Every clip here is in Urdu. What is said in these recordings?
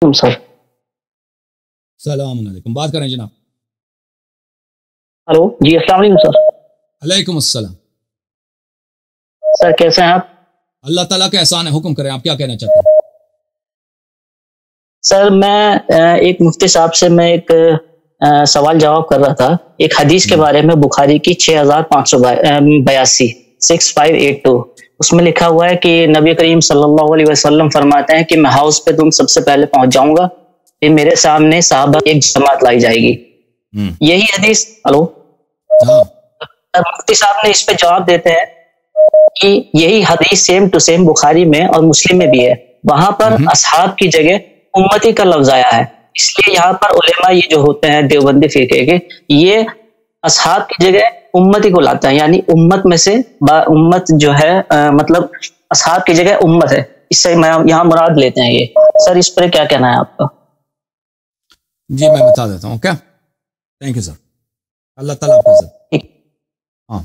سر السلام علیکم، بات کریں جناب۔ ہلو جی، السلام علیکم سر۔ علیکم السلام۔ سر کیسے ہیں آپ؟ اللہ تعالیٰ کا احسان ہے، حکم کریں، آپ کیا کہنا چاہتے ہیں؟ سر میں ایک مفتی صاحب سے میں ایک سوال جواب کر رہا تھا ایک حدیث کے بارے میں، بخاری کی 6582 6582۔ اس میں لکھا ہوا ہے کہ نبی کریم صلی اللہ علیہ وسلم فرماتے ہیں کہ میں ہاؤس پہ تم سب سے پہلے پہنچ جاؤں گا، پھر میرے سامنے صحابہ کی ایک جماعت لائی جائے گی۔ یہی حدیث ہلو مفتی صاحب نے اس پہ جواب دیتے ہیں کہ یہی حدیث سیم ٹو سیم بخاری میں اور مسلم میں بھی ہے، وہاں پر اصحاب کی جگہ امتی کا لفظ آیا ہے، اس لیے یہاں پر علماء یہ جو ہوتے ہیں دیوبندی فرقے کے، یہ اصحاب کی جگہ امتی کو لاتا ہے، یعنی امت میں سے امت جو ہے مطلب اصحاب کی جگہ امت ہے، اس سے یہاں مراد لیتے ہیں یہ۔ سر اس پر کیا کہنا ہے آپ کا؟ جی میں بتا دیتا ہوں۔ اوکے، تھینک یو سر، اللہ تعالیٰ آپ کو عزت۔ ہاں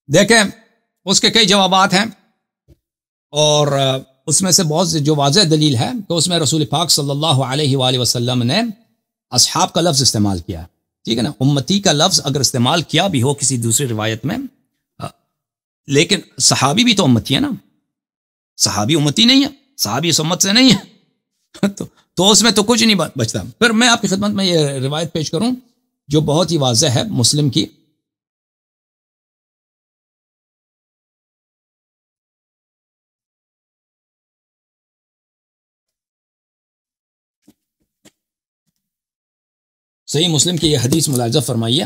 دیکھیں، اس کے کئی جوابات ہیں، اور اس میں سے بہت جو واضح دلیل ہے کہ اس میں رسول پاک صلی اللہ علیہ وآلہ وسلم نے اصحاب کا لفظ استعمال کیا، ٹھیک ہے نا۔ امتی کا لفظ اگر استعمال کیا بھی ہو کسی دوسری روایت میں، لیکن صحابی بھی تو امتی ہے نا، صحابی امتی نہیں ہے، صحابی اس امت سے نہیں ہے تو اس میں تو کچھ نہیں بچتا۔ پھر میں آپ کی خدمت میں یہ روایت پیش کروں جو بہت ہی واضح ہے مسلم کی۔ صحیح مسلم کی یہ حدیث ملاحظہ فرمائیے۔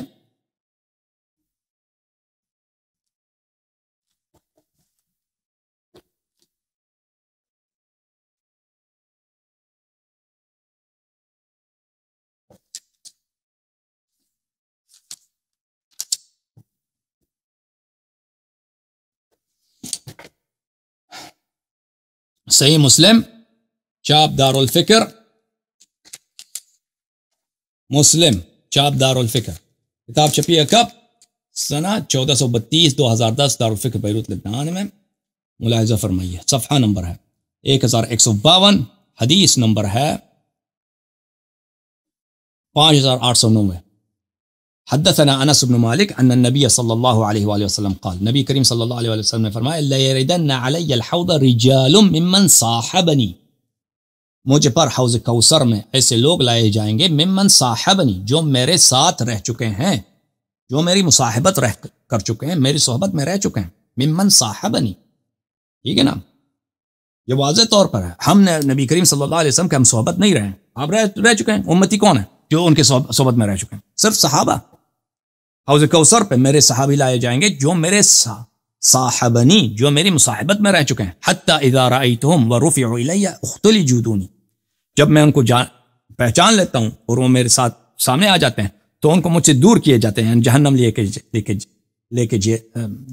صحیح مسلم، چاپ دار الفکر، مسلم چاپ دار الفکر، کتاب چھپی ہے کب؟ سنہ 1432 2010، دار الفکر بیروت لبنان میں۔ ملاحظہ فرمائیے، صفحہ نمبر ہے 1152، حدیث نمبر ہے 5809۔ حدثنا انس بن مالک ان النبی صلی اللہ علیہ وآلہ وسلم قال، نبی کریم صلی اللہ علیہ وآلہ وسلم نے فرمایا لَيَرِدَنَّ عَلَيَّ الْحَوْضَ رِجَالٌ مِّمَّنْ صَاحَبَنِي، مجھ پر حوض کوثر میں ایسے لوگ لائے جائیں گے ممن صاحبنی، جو میرے ساتھ رہ چکے ہیں، جو میری مصاحبت کر چکے ہیں، میری صحبت میں رہ چکے ہیں، ممن صاحبنی، ٹھیک ہے نا۔ یہ واضح طور پر ہے، ہم نے نبی کریم صلی اللہ علیہ وسلم کے ہم صحبت نہیں رہے ہیں، آپ رہ چکے ہیں۔ امتی کون ہے جو ان کے صحبت میں رہ چکے ہیں؟ صرف صحابہ۔ حوض کوثر پہ میرے صحابی لائے جائیں گے جو میرے صاحبنی، جو میری مصاحبت میں رہ چکے ہیں، حتی اذا رأیتهم ورفعوا الی اختلجوا دونی، جب میں ان کو پہچان لیتا ہوں اور وہ میرے ساتھ سامنے آ جاتے ہیں تو ان کو مجھ سے دور کیے جاتے ہیں، جہنم لے کے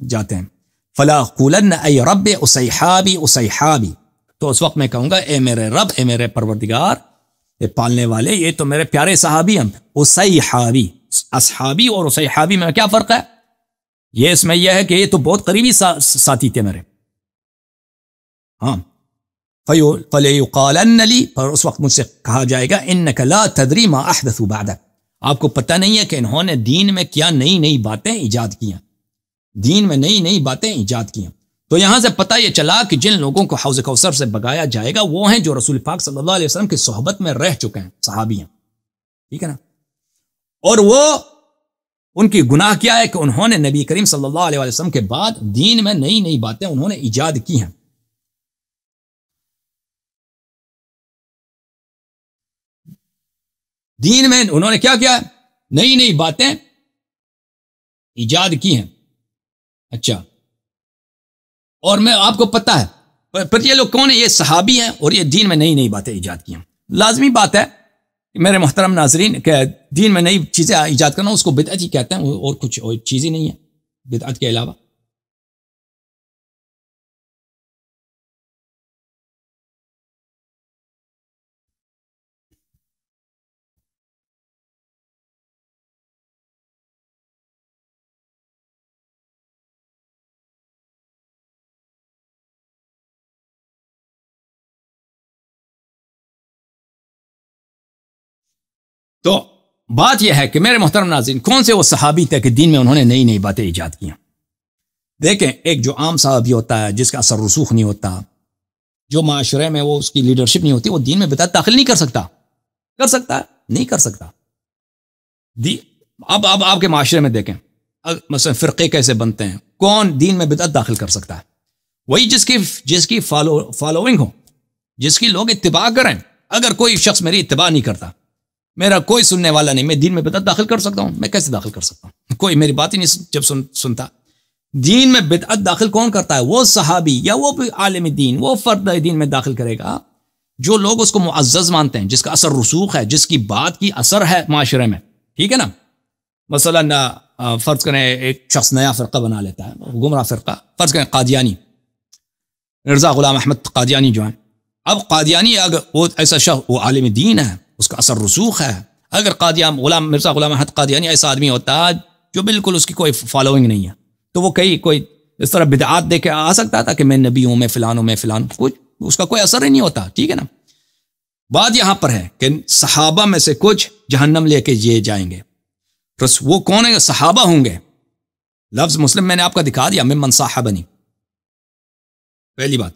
جاتے ہیں۔ فلا قولن ای رب اصیحابی اصیحابی، تو اس وقت میں کہوں گا اے میرے رب، اے میرے پروردگار، اے پالنے والے، یہ تو میرے پیارے صحابی ہیں۔ اصیحابی، اصحابی اور اصیحابی میں کیا فرق ہے؟ یہ اس میں یہ ہے کہ یہ تو بہت قریبی ساتھی تھے میرے، ہاں۔ فَلَيُقَالَنَّ لِي، پر اس وقت مجھ سے کہا جائے گا اِنَّكَ لَا تَدْرِي مَا أَحْدَثُوا بَعْدَكَ، آپ کو پتہ نہیں ہے کہ انہوں نے دین میں کیا نئی نئی باتیں ایجاد کی ہیں، دین میں نئی نئی باتیں ایجاد کی ہیں۔ تو یہاں سے پتہ یہ چلا کہ جن لوگوں کو حوض کوثر سے بگایا جائے گا وہ ہیں جو رسول پاک صلی اللہ علیہ وسلم کی صحبت میں رہ چکے ہیں، صحابی ہیں، ٹھیک ہے نا۔ اور وہ ان کی گناہ کیا ہے کہ انہوں نے نبی کریم صلی اللہ علیہ وسلم کے بعد دین میں نئی نئی باتیں انہوں نے ایجاد کی ہیں۔ دین میں انہوں نے کیا کیا؟ نئی نئی باتیں ایجاد کی ہیں۔ اچھا، اور میں آپ کو پتہ ہے پر یہ لوگ کون ہیں؟ یہ صحابی ہیں اور یہ دین میں نئی نئی باتیں ایجاد کی ہیں. لازمی بات ہے میرے محترم ناظرین کہ دین میں نئی چیزیں ایجاد کرنا اس کو بدعت ہی کہتے ہیں، اور کچھ اور چیز ہی نہیں ہے بدعت کے علاوہ. تو بات یہ ہے کہ میرے محترم ناظرین کون سے وہ صحابی تھے کہ دین میں انہوں نے نئی نئی باتیں ایجاد کی ہیں؟ دیکھیں، ایک جو عام صحابی ہوتا ہے جس کا اثر رسوخ نہیں ہوتا، جو معاشرے میں وہ اس کی لیڈرشپ نہیں ہوتی، وہ دین میں بدعت داخل نہیں کر سکتا. کر سکتا ہے؟ نہیں کر سکتا. اب آپ کے معاشرے میں دیکھیں مثلا فرقے کیسے بنتے ہیں. کون دین میں بدعت داخل کر سکتا ہے؟ وہی جس کی فالوئنگ ہو، جس کی لوگ اتباع کریں. اگر کوئی شخص میری اتباع نہیں کرتا، میرا کوئی سننے والا نہیں، میں دین میں بدعت داخل کر سکتا ہوں؟ میں کیسے داخل کر سکتا ہوں؟ کوئی میری بات ہی نہیں جب سنتا. دین میں بدعت داخل کون کرتا ہے؟ وہ صحابی یا وہ عالم دین، وہ فرد دین میں داخل کرے گا جو لوگ اس کو معزز مانتے ہیں، جس کا اثر رسوخ ہے، جس کی بات کی اثر ہے معاشرے میں. ٹھیک ہے نا؟ مثلا فرض کریں ایک شخص نیا فرقہ بنا لیتا ہے، گمراہ فرقہ، فرض کریں قادیانی، مرزا غلام احمد قادیانی جو ہیں. اب قادیانی اگر وہ ایسا شخص، وہ عالم دین ہے، اس کا اثر رسوخ ہے. اگر مرزا غلام احمد قادیانی ایسا آدمی ہوتا ہے جو بالکل اس کی کوئی فالوئنگ نہیں ہے، تو وہ کوئی اس طرح بدعات دے کے آ سکتا تھا کہ میں نبی ہوں، میں فلان ہوں، میں فلان، کچھ اس کا کوئی اثر ہی نہیں ہوتا. ٹھیک ہے نا؟ بات یہاں پر ہے کہ صحابہ میں سے کچھ جہنم لے کے یہ جائیں گے. وہ کون ہے؟ صحابہ ہوں گے. لفظ مسلم میں نے آپ کا دکھا دیا، ممن صاحبنی، پہلی بات.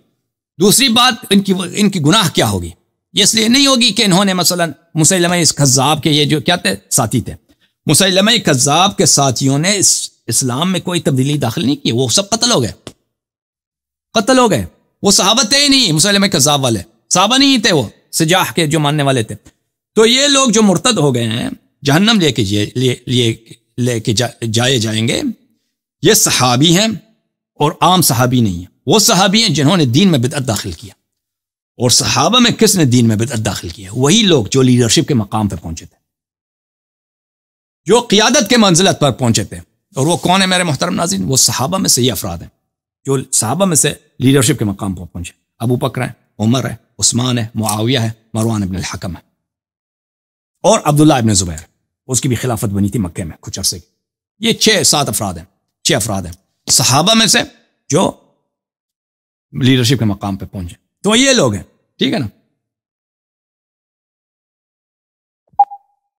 دوسری بات، ان کی گناہ کیا ہوگی؟ یہ اس لیے نہیں ہوگی کہ انہوں نے مثلا مسیلمہ کذاب کے یہ جو کیا تھے ساتھی تھے، مسیلمہ کذاب کے ساتھیوں نے اسلام میں کوئی تبدیلی داخل نہیں کی، وہ سب قتل ہو گئے. وہ صحابہ تھے ہی نہیں، مسیلمہ کذاب والے صحابہ نہیں تھے، وہ سجاح کے جو ماننے والے تھے. تو یہ لوگ جو مرتد ہو گئے ہیں جہنم لے کے جائے جائیں گے. یہ صحابی ہیں اور عام صحابی نہیں ہیں. وہ صحابی ہیں جنہوں نے دین میں بدعت داخل کیا. اور صحابہ میں کس نے دین میں بدعت داخل کیا؟ وہی لوگ جو لیڈرشپ کے مقام پہ پہنچے تھے، جو قیادت کے منزلت پر پہنچے تھے. اور وہ کون ہے میرے محترم ناظرین؟ وہ صحابہ میں سے یہ افراد ہیں جو صحابہ میں سے لیڈرشپ کے مقام پر پہنچے. ابو بکر ہے، عمر ہے، عثمان ہے، معاویہ ہے، مروان ابن الحکم ہے، اور عبداللہ ابن زبیر. اس کی بھی خلافت بنی تھی مکے میں کچھ عرصے کی. یہ 6 افراد ہیں صحابہ میں سے جو لیڈرشپ کے مقام پہ پہنچے. تو یہ لوگ ہیں. ٹھیک ہے نا؟